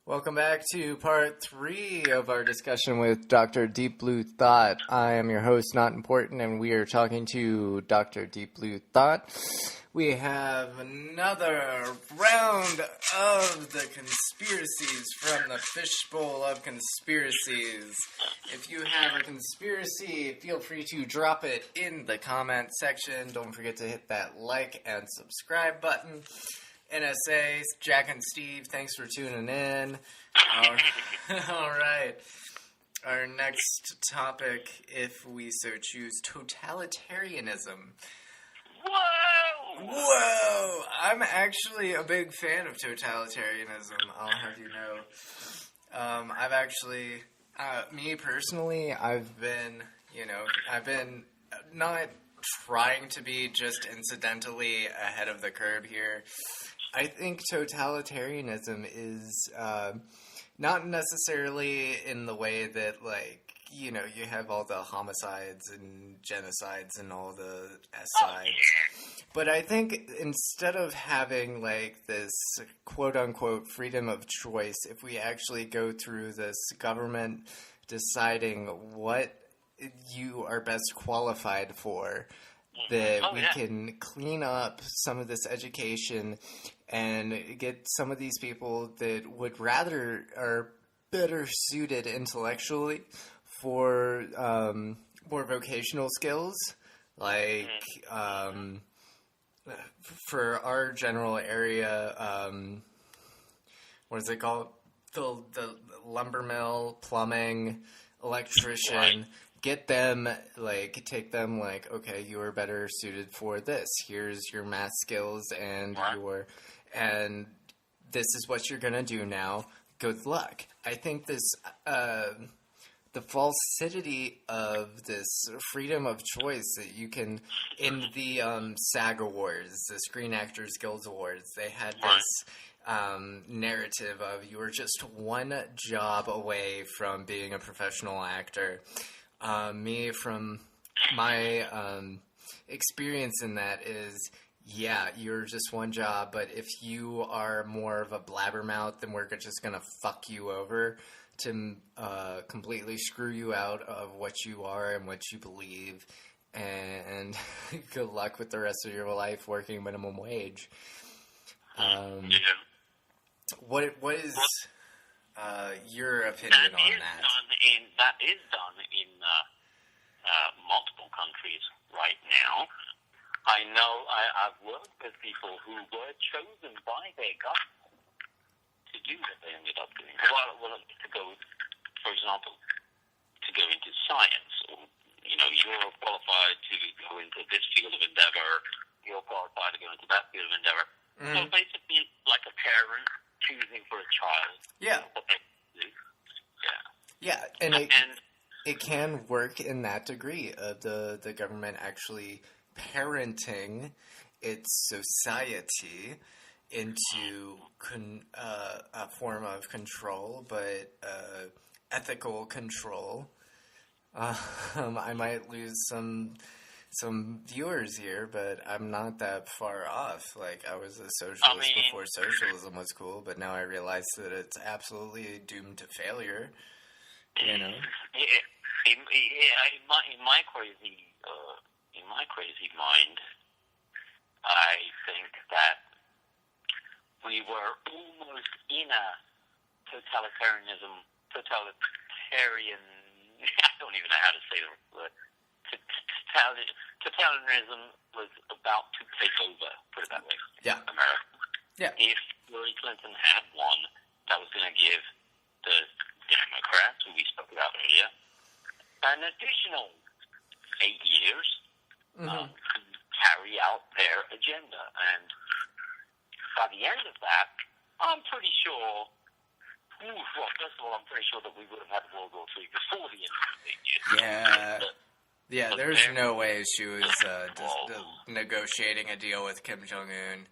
Welcome back to part 3 of our discussion with Dr. Deep Blue Thought. I am your host, Not Important, and we are talking to Dr. Deep Blue Thought. We have another round of the conspiracies from the fishbowl of conspiracies. If you have a conspiracy, feel free to drop it in the comment section. Don't forget to hit that like and subscribe button. NSA, Jack and Steve, thanks for tuning in. All right. Our next topic, if we so choose, totalitarianism. Whoa! I'm actually a big fan of totalitarianism, I'll have you know. I've actually, me personally, I've been not trying to be just incidentally ahead of the curve here. I think totalitarianism is not necessarily in the way that, like, you know, you have all the homicides and genocides and all the S-sides. But I think instead of having, like, this quote-unquote freedom of choice, if we actually go through this government deciding what you are best qualified for, that we can clean up some of this education and get some of these people that would rather are better suited intellectually for more vocational skills, like for our general area, what is it called? The lumber mill, plumbing, electrician. Right. Get them, like, take them, like, okay, you are better suited for this. Here's your math skills and and this is what you're gonna do now. Good luck. I think this, the falsity of this freedom of choice that you can, in the SAG Awards, the Screen Actors Guild Awards, they had this narrative of you were just one job away from being a professional actor. Me, from my experience in that is, yeah, you're just one job, but if you are more of a blabbermouth, then we're just going to fuck you over to completely screw you out of what you are and what you believe, and good luck with the rest of your life working minimum wage. What is your opinion on that? That is done in multiple countries right now. I know I've worked with people who were chosen by their government to do what they ended up doing. Well, to go, for example, to go into science, or, you know, you're qualified to go into this field of endeavor, you're qualified to go into that field of endeavor. Mm-hmm. So basically, like a parent choosing for a child. Yeah. What they do. Yeah, and it can work in that degree of the government actually parenting its society into a form of control, but ethical control. I might lose some viewers here, but I'm not that far off. Like, I was a socialist before socialism was cool, but now I realize that it's absolutely doomed to failure. You know? In my crazy mind, I think that we were almost in a totalitarian. I don't even know how to say the word. Totalitarianism was about to take over. Put it that way. Yeah. America. Yeah. If Hillary Clinton had won, that was going to give the Democrats, who we spoke about earlier, an additional 8 years to carry out their agenda. And by the end of that, I'm pretty sure, first of all, I'm pretty sure that we would have had World War III before the end of the 8 years. Yeah, there's no way she was negotiating a deal with Kim Jong-un.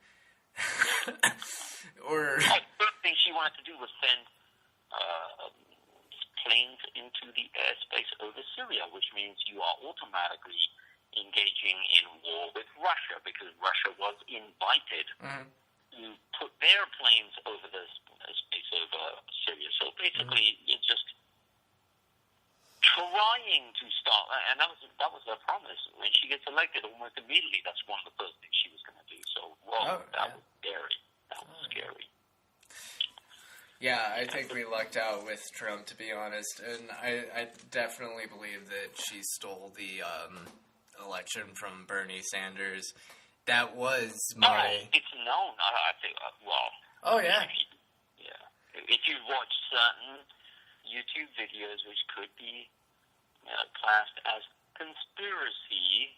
Or the first thing she wanted to do was send planes into the airspace over Syria, which means you are automatically engaging in war with Russia, because Russia was invited to put their planes over the space over Syria. basically it's just trying to start, and that was her promise. When she gets elected, almost immediately, that's one of the first things she was going to do. So, that was scary. That was scary. Yeah, I think we lucked out with Trump, to be honest, and I definitely believe that she stole the election from Bernie Sanders. That was my... it's known. I think, Oh, yeah. If you watch certain YouTube videos which could be classed as conspiracy,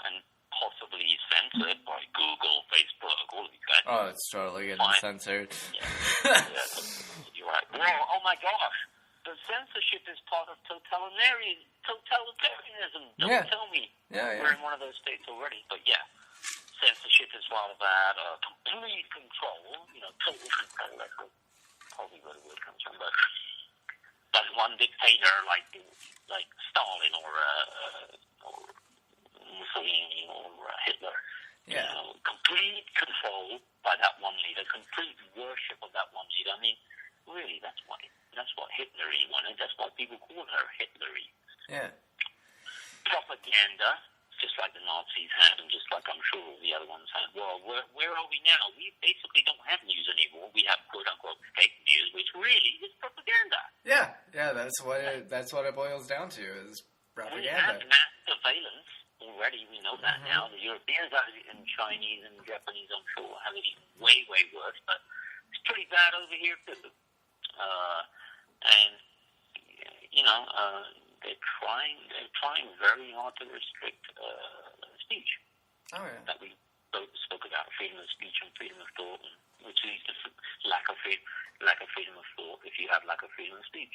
and possibly censored by Google, Facebook, all of these guys. Oh, it's totally getting censored. Yeah, you're right. Well, oh my gosh, the censorship is part of totalitarianism. Don't tell me we're in one of those states already, but censorship is part of that. Complete control, total control. That's probably where the word comes from, but one dictator like Stalin or Mussolini or Hitler. Complete control by that one leader, complete worship of that one leader. I mean, really, that's what Hitlery wanted. That's why people call her Hitlery. Yeah. Propaganda, just like the Nazis had, and just like I'm sure all the other ones had. Well, where are we now? We basically don't have news anymore. We have quote-unquote fake news, which really is propaganda. Yeah, that's what it boils down to, is propaganda. We have mass surveillance already. We know that now. The Europeans and Chinese and Japanese, I'm sure, have it even way, way worse, but it's pretty bad over here, too. They're trying very hard to restrict speech. Oh, yeah. That we both spoke about, freedom of speech and freedom of thought, and which leads to lack of freedom of thought if you have lack of freedom of speech.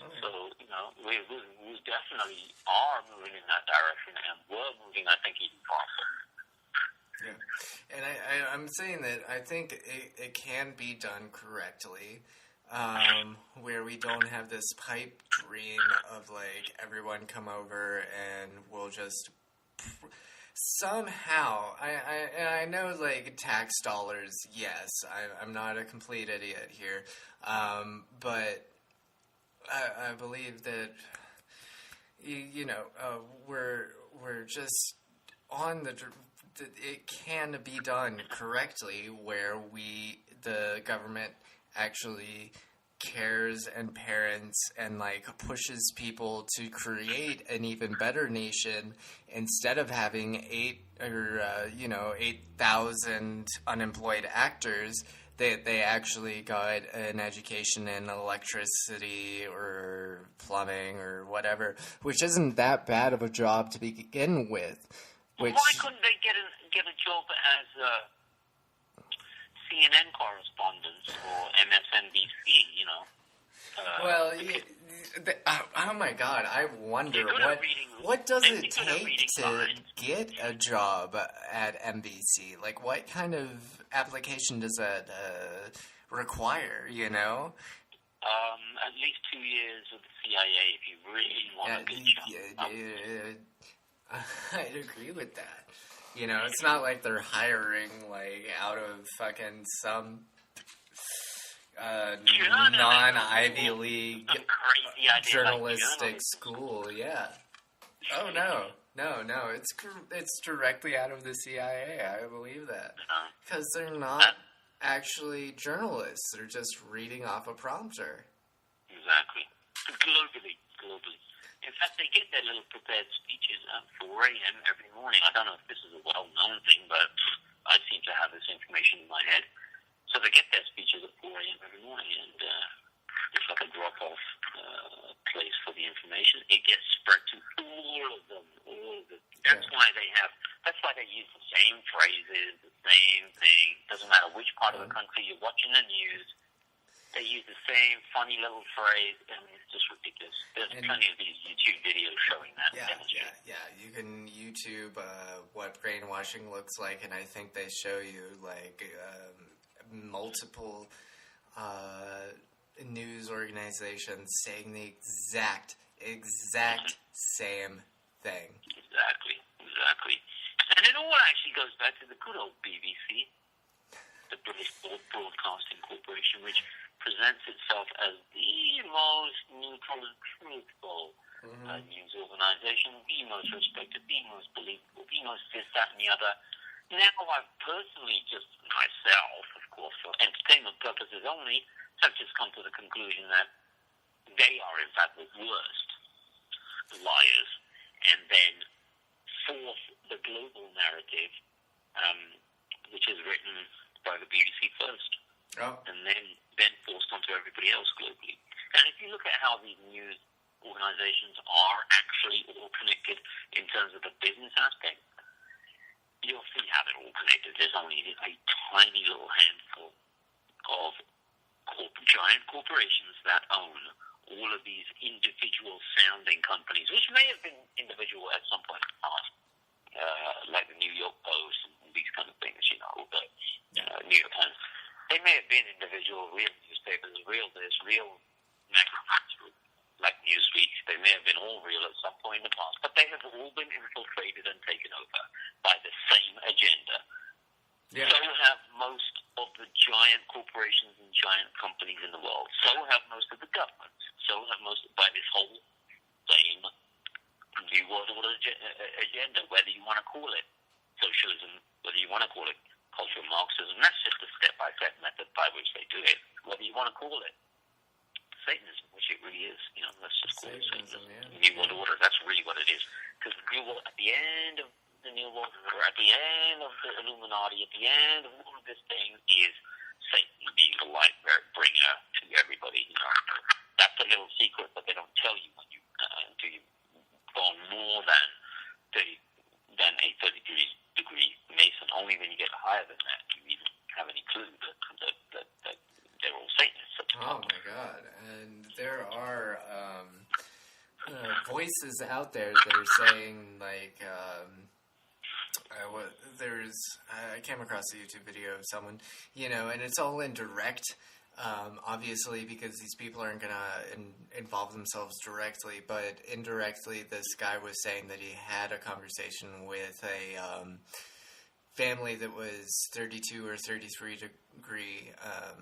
Oh, yeah. So, we definitely are moving in that direction, and we're moving, I think, even faster. Yeah, and I'm saying that I think it can be done correctly, where we don't have this pipe dream of, like, everyone come over and we'll just... Somehow, I know, like, tax dollars, yes, I'm not a complete idiot here, but I believe that, we're just on it can be done correctly where the government actually cares and parents and, like, pushes people to create an even better nation instead of having 8,000 unemployed actors. They actually got an education in electricity or plumbing or whatever, which isn't that bad of a job to begin with. Why couldn't they get a job as CNN correspondents or MSNBC? Oh my God! I wonder what does it take to get a job at NBC? Like, what kind of application does that require? At least 2 years with the CIA if you really want a good job. I'd agree with that. It's not like they're hiring, like, out of fucking some non-Ivy League journalistic school. Yeah. Oh, no. It's directly out of the CIA. I believe that. Because they're not actually journalists. They're just reading off a prompter. Exactly. Globally. In fact, they get their little prepared speeches at 4 a.m. every morning. I don't know if this is a well-known thing, but I seem to have this information in my head. So they get their speeches at 4 a.m. every morning, and it's like a drop-off place for the information. It gets spread to all of them. That's why they use the same phrases, the same thing. Doesn't matter which part of the country you're watching the news. They use the same funny little phrase, and it's just ridiculous. There's plenty of these YouTube videos showing that. Yeah. You can YouTube what brainwashing looks like, and I think they show you, like, multiple news organizations saying the exact same thing. Exactly. And it all actually goes back to the good old BBC, the British Broadcasting Corporation, which presents itself as the most neutral and truthful news organization, the most respected, the most believable, the most this, that, and the other. Now I've personally just, myself, of course, for entertainment purposes only, have just come to the conclusion that they are, in fact, the worst liars. And then, fourth, the global narrative, which is written by the BBC first. Oh. And then forced onto everybody else globally. And if you look at how these news organizations are actually all connected in terms of the business aspect, you'll see how they're all connected. There's only a tiny little handful of giant corporations that own all of these individual sounding companies, which may have been individual at some point in the past, like the New York Post and these kind of things, the New York Times. They may have been individual, real newspapers, real this, real magazines, like Newsweek. They may have been all real at some point in the past, but they have all been infiltrated and taken over by the same agenda. Yeah. So have most of the giant corporations and giant companies in the world. So have most of the governments. So have most by this whole same New World Order agenda, whether you want to call it socialism, whether you want to call it cultural Marxism. That's just a step-by-step method by which they do it. Whether you want to call it Satanism, which it really is, let's just call it Satanism. Yeah. New World Order, that's really what it is. Because the New World, at the end of the New World Order, at the end of the Illuminati, at the end of all of this thing is Satan being the light bringer to everybody. That's a little secret, but they don't tell you when you until you've gone more than a 30-degree Mason. Only when you get higher than that do you even have any clue that they're all Satanists. Oh my God! And there are voices out there that are saying like. I came across a YouTube video of someone, and it's all indirect, obviously, because these people aren't going to involve themselves directly, but indirectly, this guy was saying that he had a conversation with a family that was 32 or 33 degree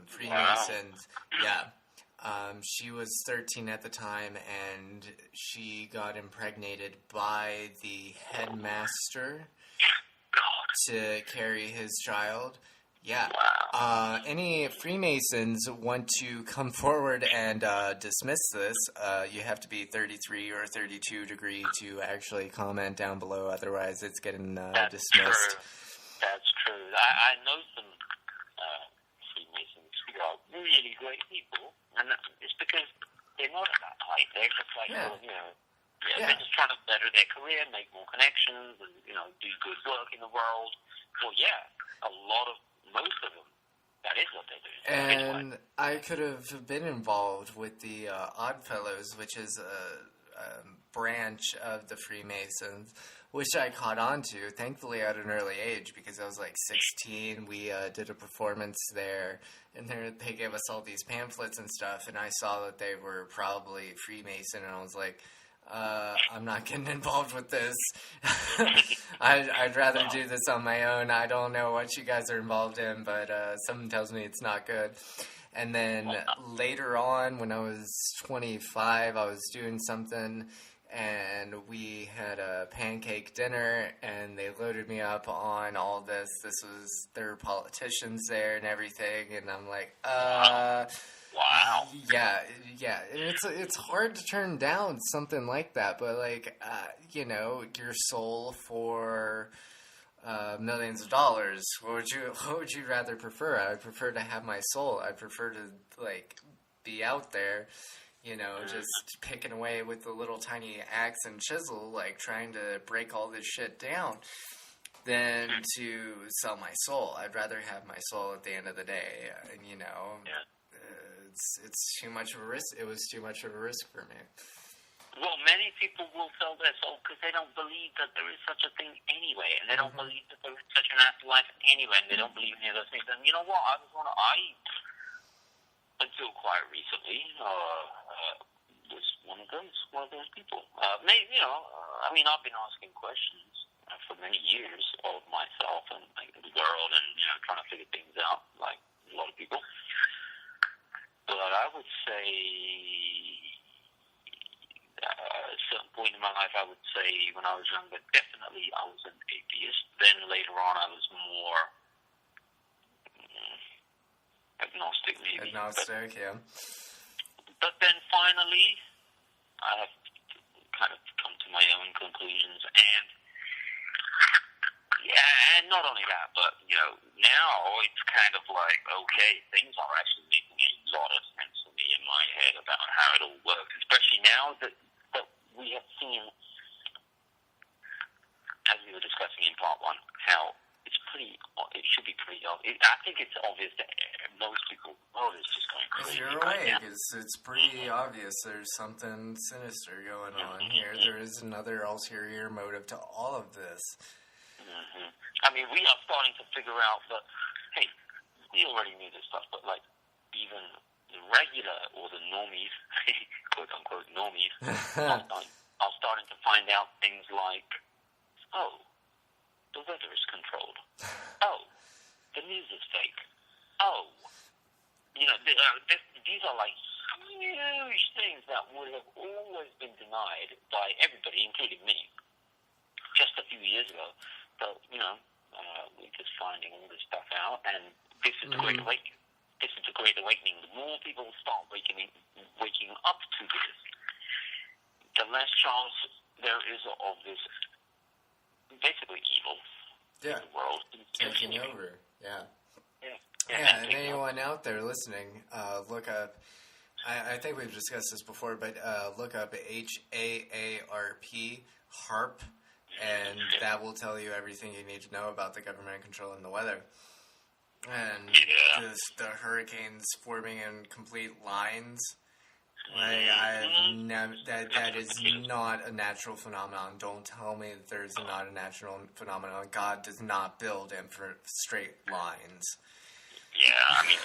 Freemasons. Wow. Yeah. She was 13 at the time, and she got impregnated by the headmaster to carry his child. Yeah. Any Freemasons want to come forward and dismiss this, you have to be 33 or 32 degree to actually comment down below. Otherwise, it's getting dismissed. True. That's true. I know some Freemasons who are really great people, and it's because they're not at that height. They're just like, they're just trying to better their career, make more connections, and, do good work in the world. Well, most of them, that is what they do. And I could have been involved with the Oddfellows, which is a branch of the Freemasons, which I caught on to, thankfully at an early age, because I was like 16. We did a performance there, and they gave us all these pamphlets and stuff, and I saw that they were probably Freemason, and I was like, I'm not getting involved with this. I'd rather do this on my own. I don't know what you guys are involved in, but something tells me it's not good. And then later on, when I was 25, I was doing something, and we had a pancake dinner, and they loaded me up on all this. There were politicians there and everything, and I'm like, Wow. Yeah. And it's hard to turn down something like that, but your soul for millions of dollars. What would you rather prefer? I would prefer to have my soul. I'd prefer to be out there, just picking away with the little tiny axe and chisel, trying to break all this shit down, than to sell my soul. I'd rather have my soul at the end of the day, It's too much of a risk. It was too much of a risk for me. Well, many people will sell their soul because they don't believe that there is such a thing anyway, and they don't believe that there is such an afterlife anyway, and they don't believe any of those things. And you know what? Until quite recently, was one of those people. Maybe I've been asking questions for many years of myself and the world, and trying to figure things out, like a lot of people. But I would say, at a certain point in my life, I would say when I was younger, definitely I was an atheist. Then later on, I was more agnostic, maybe. Agnostic, yeah. But then finally, I have kind of come to my own conclusions, and yeah, and not only that, but now it's kind of like, okay, things are actually making a lot of sense to me in my head about how it all works, especially now that we have seen, as we were discussing in part one, how it should be pretty obvious. I think it's obvious that most people, is just going crazy. If you're awake, it's pretty obvious there's something sinister going on here. There is another ulterior motive to all of this. Mm-hmm. I mean, we are starting to figure out that, hey, we already knew this stuff, but like even the regular or the normies, quote unquote normies, are starting to find out things like, oh, the weather is controlled. Oh, the news is fake. Oh, these are like huge things that would have always been denied by everybody, including me, just a few years ago. But, we're just finding all this stuff out, and this is the Great Awakening. This is the Great Awakening. The more people start waking up to this, the less chance there is of this basically evil in the world taking over. Yeah, and anyone out there listening, look up. I think we've discussed this before, but look up HAARP, HARP, and that will tell you everything you need to know about the government controlling the weather. And the hurricanes forming in complete lines. That is not a natural phenomenon. Don't tell me that there's not a natural phenomenon. God does not build in for straight lines. Yeah, I mean,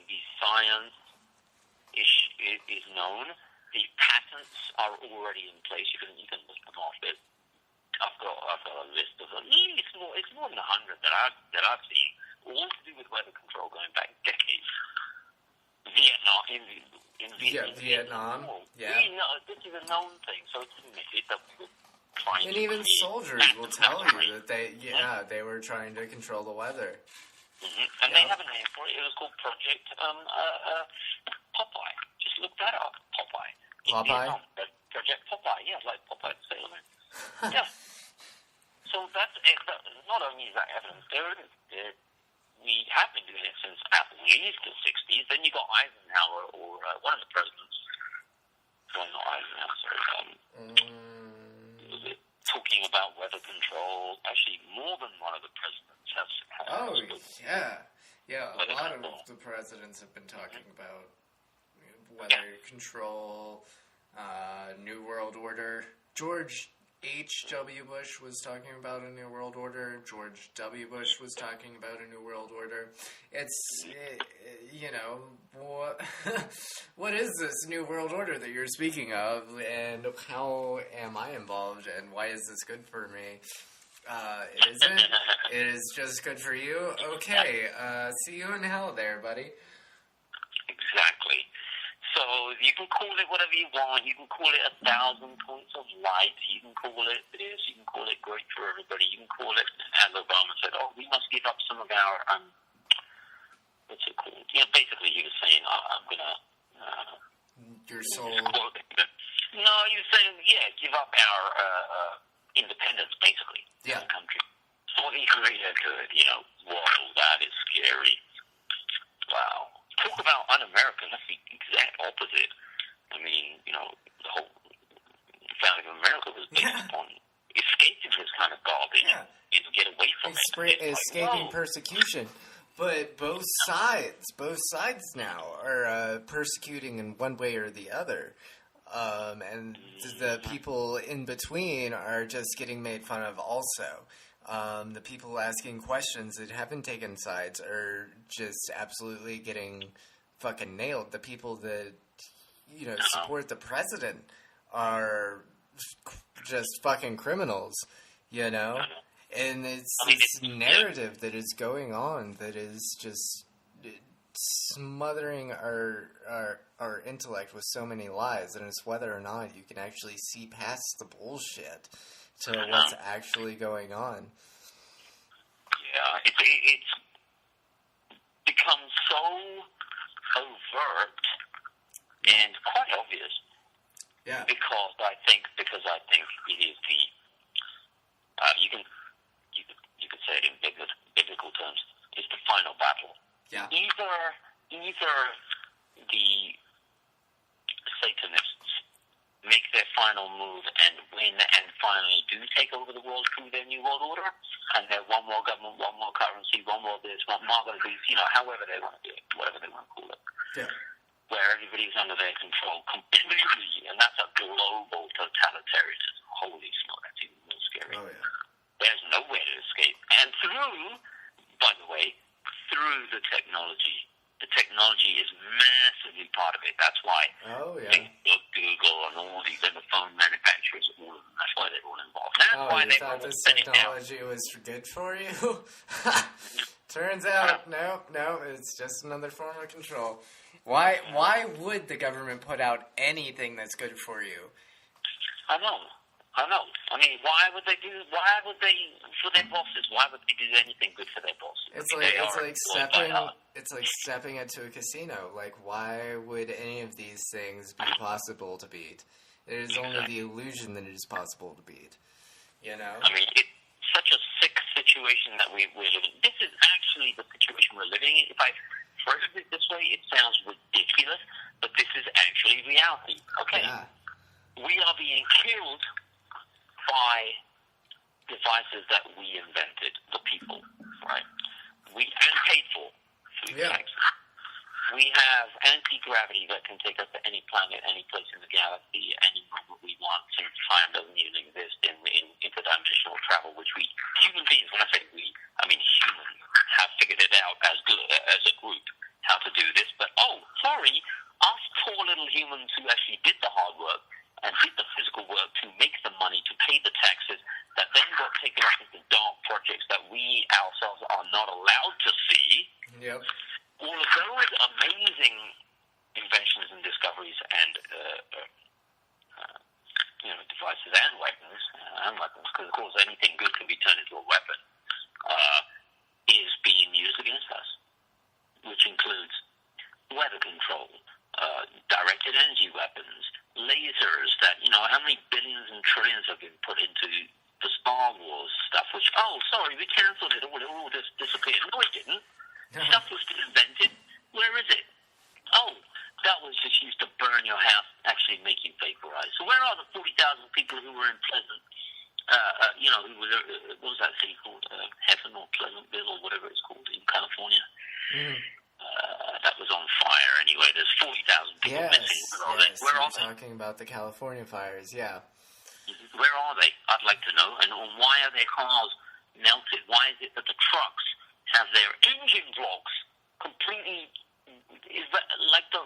the science is known. The patents are already in place. You can list them off. I've got a list of at least it's more than 100 that I've seen, all to do with weather control going back decades. Vietnam. Yeah. This is a known thing, so it's admitted that we were trying. And even soldiers will tell you that they were trying to control the weather. Mm-hmm. And they have a name for it. It was called Project Popeye. Just look that up, Popeye. Popeye? Project Popeye, yeah, like Popeye the Sailor Man. Yeah. So that's not only is that evidence, we have been doing it since at least the 60s. Then you got Eisenhower, or one of the presidents. Well, not Eisenhower, sorry. Talking about weather control. Actually, more than one of the presidents has. Yeah. A lot of the presidents have been talking about weather control, New World Order. George H.W. Bush was talking about a New World Order. George W. Bush was talking about a New World Order. What is this New World Order that you're speaking of, and how am I involved, and why is this good for me? It isn't. It is just good for you? Okay, see you in hell there, buddy. Exactly. So you can call it whatever you want. You can call it 1,000 points of light. You can call it this. You can call it great for everybody. You can call it, as Obama said, we must give up some of our, what's it called? Basically he was saying, I'm going to... your soul. No, he was saying, give up our independence, basically, in the country. For the greater good, Whoa, that is scary. Wow. Talk about un-American. That's the exact opposite. I mean, the whole founding of America was based upon escaping this kind of garbage and get away from it. Escaping persecution. But both sides now are persecuting in one way or the other. And the people in between are just getting made fun of also. The people asking questions that haven't taken sides are just absolutely getting fucking nailed. The people that, support the president are just fucking criminals, And it's this narrative that is going on that is just smothering our intellect with so many lies, and it's whether or not you can actually see past the bullshit to what's actually going on. Yeah, it's become so overt and quite obvious. Yeah. Because I think it is the you could say it in biblical terms. It's the final battle. Yeah. Either the Satanists make their final move and win and finally do take over the world through their new world order, and they're one more government, one more currency, one more this, one more these, however they want to do it, whatever they want to call it. Yeah. Where everybody's under their control completely, and that's a global totalitarianism. Holy smokes, that's even more scary. Oh, yeah. There's nowhere to escape. And by the way, through the technology. The technology is massively part of it. That's why Facebook, Google, and all these other phone manufacturers, all of them, that's why they're all involved. That's why you thought this technology was good for you? Turns out, no, it's just another form of control. Why would the government put out anything that's good for you? I know. I mean, for their bosses, why would they do anything good for their bosses? It's like stepping into a casino. Like, why would any of these things be possible to beat? It is only the illusion that it is possible to beat. You know? I mean, it's such a sick situation that we're living in. This is actually the situation we're living in. If I phrase it this way, it sounds ridiculous, but this is actually reality. Okay? Yeah. We are being killed by devices that we invented, the people, right? And paid for through taxes. We have anti-gravity that can take us to any planet, any place in the galaxy, any moment we want, since time doesn't even exist in interdimensional travel, which human beings, when I say we, I mean humans, have figured it out as a group, how to do this. But, sorry, us poor little humans who actually did the hard work and did the physical work to make the money, to pay the taxes, that then got taken up into dark projects that we ourselves are not allowed to see. Yep. All of those amazing inventions and discoveries and devices and weapons, because of course anything good can be turned into a weapon, is being used against us, which includes weather control, directed energy weapons, lasers that, how many billions and trillions have been put into the Star Wars stuff, which, sorry, we cancelled it, it all just disappeared. No, it didn't. Stuff was still invented. Where is it? That was just used to burn your house, actually make you vaporize. So where are the 40,000 people who were in Pleasant, who were, what was that city called? Heaven or Pleasantville or whatever it's called in California? Mm. That was on fire anyway. There's 40,000 people missing. Where are they? Talking about the California fires, yeah. Where are they? I'd like to know. And why are their cars melted? Why is it that the trucks have their engine blocks completely, like the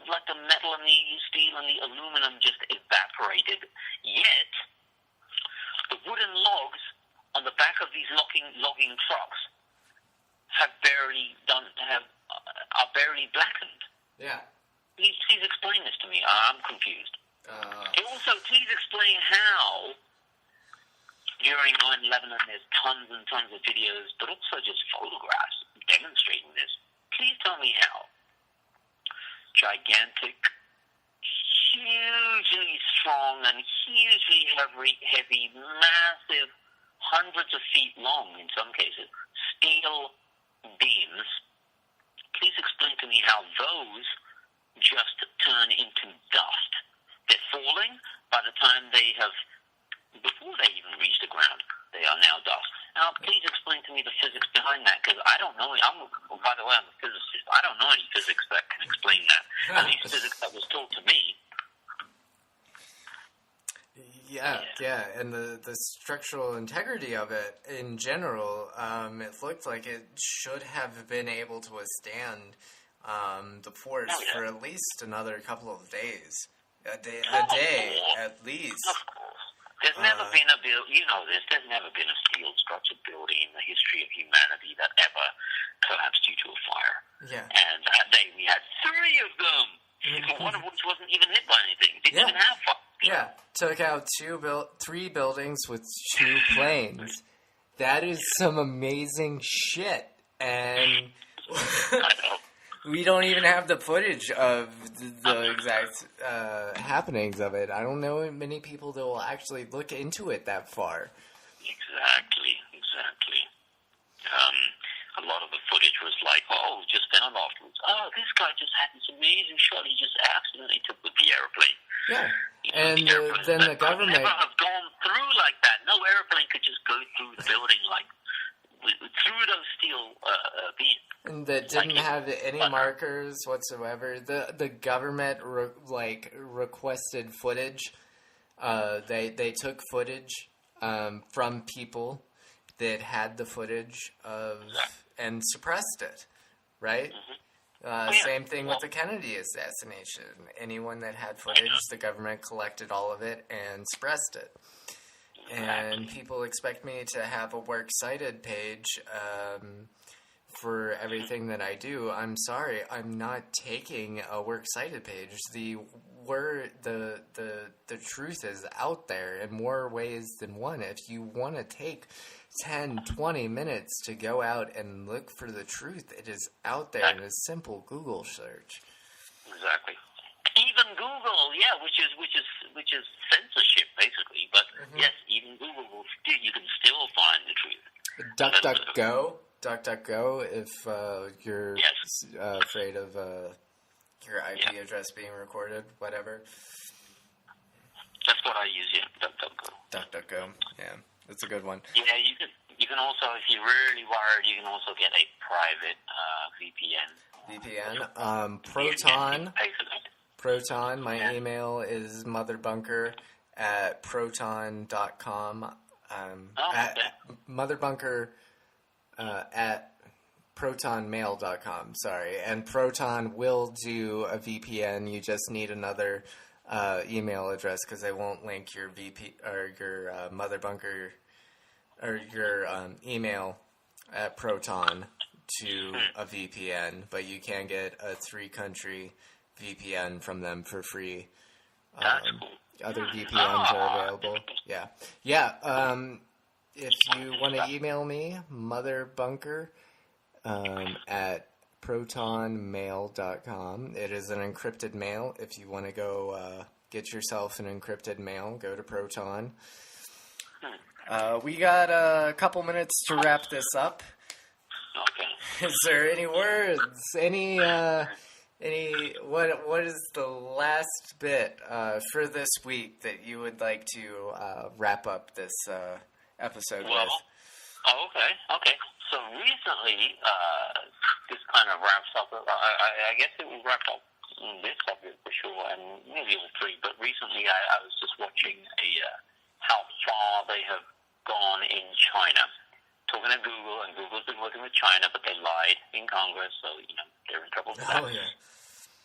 metal and the steel and the aluminum just evaporated? Yet the wooden logs on the back of these logging trucks are barely blackened. Yeah. Please explain this to me. I'm confused. Also, please explain how during 9/11, and there's tons and tons of videos, but also just photographs demonstrating this. Please tell me how gigantic, hugely strong, and hugely heavy, massive, hundreds of feet long in some cases, steel beams. Please explain to me how those just turn into dust. They're falling. By the time before they even reach the ground, they are now dust. Now, please explain to me the physics behind that, because I don't know. By the way, I'm a physicist. I don't know any physics that can explain that. At least physics that was taught to me. Yeah, and the structural integrity of it in general, it looked like it should have been able to withstand the force for at least another couple of days. A day at least. Of course. There's never been there's never been a steel structured building in the history of humanity that ever collapsed due to a fire. Yeah. And that day we had took out three buildings with 2 planes. That is some amazing shit. And we don't even have the footage of the exact happenings of it. I don't know many people that will actually look into it that far. Exactly. A lot of the footage was like, just found afterwards. Oh, this guy just had this amazing shot. He just accidentally took with the airplane. Yeah. And then the government could never have gone through like that. No airplane could just go through the building like through those steel beams. And that didn't have any markers whatsoever. The government requested footage. They took footage from people that had the footage of and suppressed it, right? Same thing with the Kennedy assassination. Anyone that had footage, the government collected all of it and suppressed it. And people expect me to have a works cited page for everything that I do. I'm sorry, I'm not taking a works cited page. The truth is out there in more ways than one. If you want to take 10, 20 minutes to go out and look for the truth, it is out there in a simple Google search. Exactly. Even Google, which is censorship basically. But yes, even Google you can still find the truth. DuckDuckGo, if you're afraid of your IP address being recorded, whatever. That's what I use. DuckDuckGo. Yeah, that's a good one. Yeah, you can also, if you're really worried, you can also get a private VPN. Proton. My email is motherbunker@proton.com. Motherbunker at protonmail.com. Sorry, and Proton will do a VPN. You just need another email address because they won't link your VP or your Motherbunker or your email at Proton to a VPN, but you can get a 3-country VPN from them for free. Other VPNs are available. Yeah. If you want to email me, motherbunker at protonmail.com. It is an encrypted mail. If you want to go get yourself an encrypted mail, go to Proton. We got a couple minutes to wrap this up. Okay. Is there any words? What is the last bit for this week that you would like to wrap up this episode with? Okay. So recently, this kind of wraps up. I guess it will wrap up this subject for sure, and maybe all three. But recently, I was just watching how far they have gone in China. Talking to Google, and Google's been working with China, but they lied in Congress, so they're in trouble for that. Oh yeah.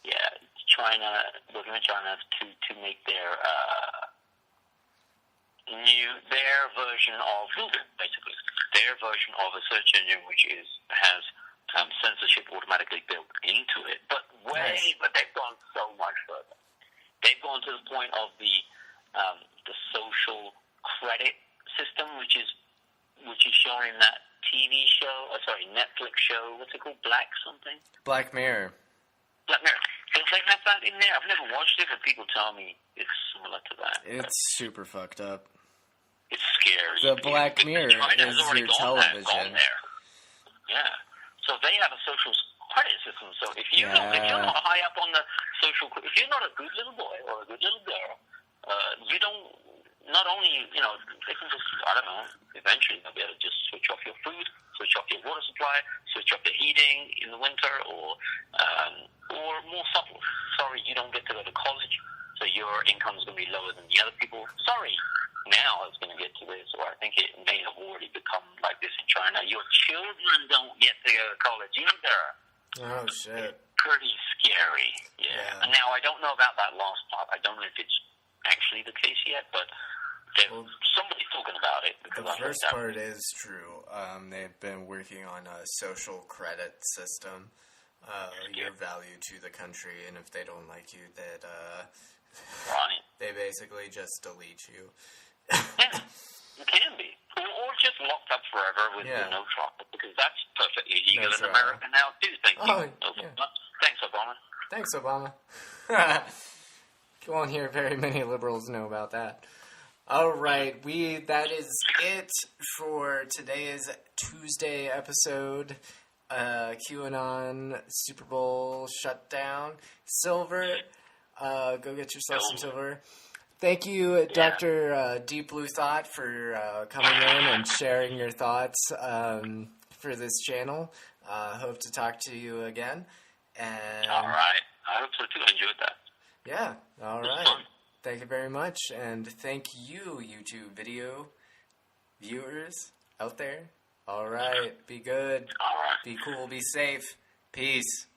Yeah, China working with China to make their version of Google, basically their version of a search engine, which has censorship automatically built into it. But they've gone so much further. They've gone to the point of the social credit system, which is shown in that TV show, Netflix show. What's it called? Black Mirror. So they have that in there. I've never watched it, but people tell me it's similar to that. It's super fucked up. It's scary. The Black Mirror is your television. Yeah. So they have a social credit system. So if you're not high up on the social, if you're not a good little boy or a good little girl, you don't. Not only they can just eventually they'll be able to just switch off your food, switch off your water supply, switch off the heating in the winter, or more subtle. Sorry, you don't get to go to college, so your income is going to be lower than the other people. Sorry, now it's going to get to this, or I think it may have already become like this in China. Your children don't get to go to college either. Oh shit! It's pretty scary. Yeah. And now I don't know about that last part. I don't know if it's actually the case yet, but somebody's talking about it. The first part is true. They've been working on a social credit system. Your value to the country, and if they don't like you, that They basically just delete you. Yeah, it can be. Or just locked up forever with no trial, because that's perfectly legal in America now too. Thank you. Thanks, Obama. Thanks, Obama. You won't hear very many liberals know about that. All right, that is it for today's Tuesday episode. QAnon Super Bowl shutdown. Silver, go get yourself some silver. Thank you, Dr. Deep Blue Thought, for coming in and sharing your thoughts for this channel. Hope to talk to you again. And all right. I hope so too. I enjoyed that. Yeah, all right. Fun. Thank you very much. And thank you, YouTube video viewers out there. All right. Be good. All right. Be cool. Be safe. Peace.